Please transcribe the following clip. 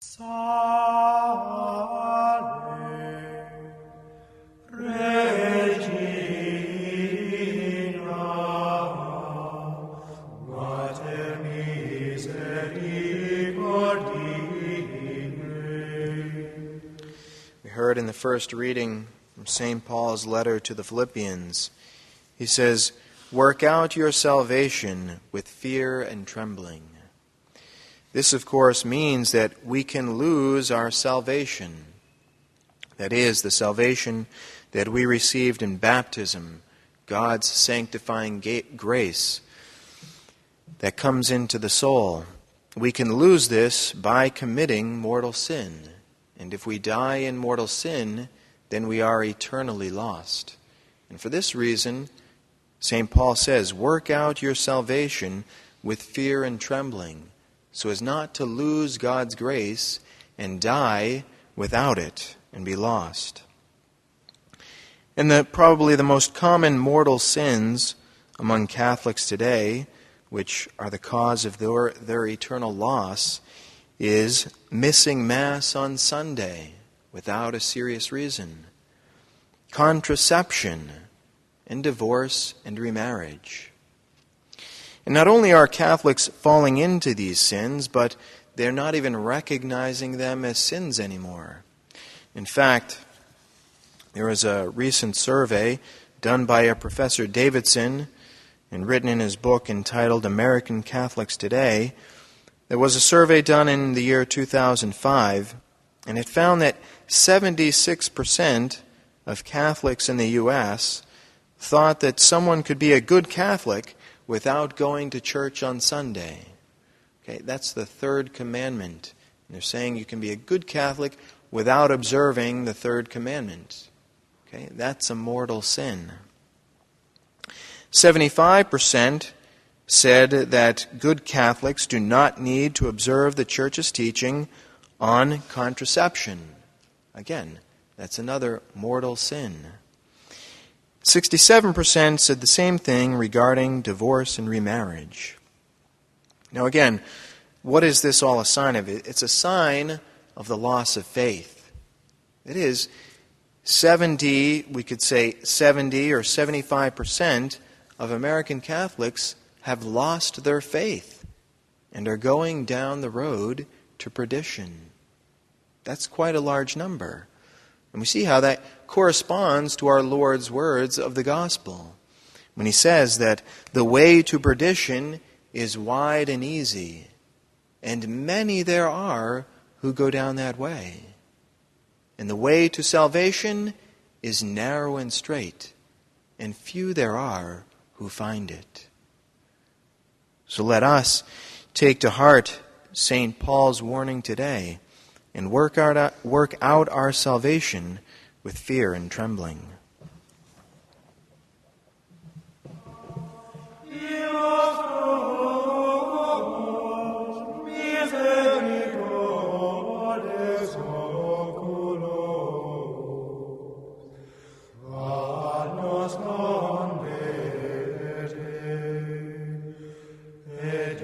Salve, Regina, Mater misericordiae. We heard in the first reading from St. Paul's letter to the Philippians, he says, "Work out your salvation with fear and trembling." This, of course, means that we can lose our salvation. That is, the salvation that we received in baptism, God's sanctifying grace that comes into the soul. We can lose this by committing mortal sin. And if we die in mortal sin, then we are eternally lost. And for this reason, St. Paul says, work out your salvation with fear and trembling, so as not to lose God's grace and die without it and be lost. And probably the most common mortal sins among Catholics today, which are the cause of their eternal loss, is missing Mass on Sunday without a serious reason, contraception, and divorce and remarriage. And not only are Catholics falling into these sins, but they're not even recognizing them as sins anymore. In fact, there was a recent survey done by a Professor Davidson and written in his book entitled American Catholics Today. There was a survey done in the year 2005, and it found that 76% of Catholics in the U.S. thought that someone could be a good Catholic without going to church on Sunday. Okay, that's the third commandment. And they're saying you can be a good Catholic without observing the third commandment. Okay, that's a mortal sin. 75% said that good Catholics do not need to observe the Church's teaching on contraception. Again, that's another mortal sin. 67% said the same thing regarding divorce and remarriage. Now again, what is this all a sign of? It's a sign of the loss of faith. It is 70 or 75% of American Catholics have lost their faith and are going down the road to perdition. That's quite a large number. And we see how that corresponds to our Lord's words of the gospel, when he says that the way to perdition is wide and easy, and many there are who go down that way. And the way to salvation is narrow and straight, and few there are who find it. So let us take to heart St. Paul's warning today and work out our salvation with fear and trembling. Et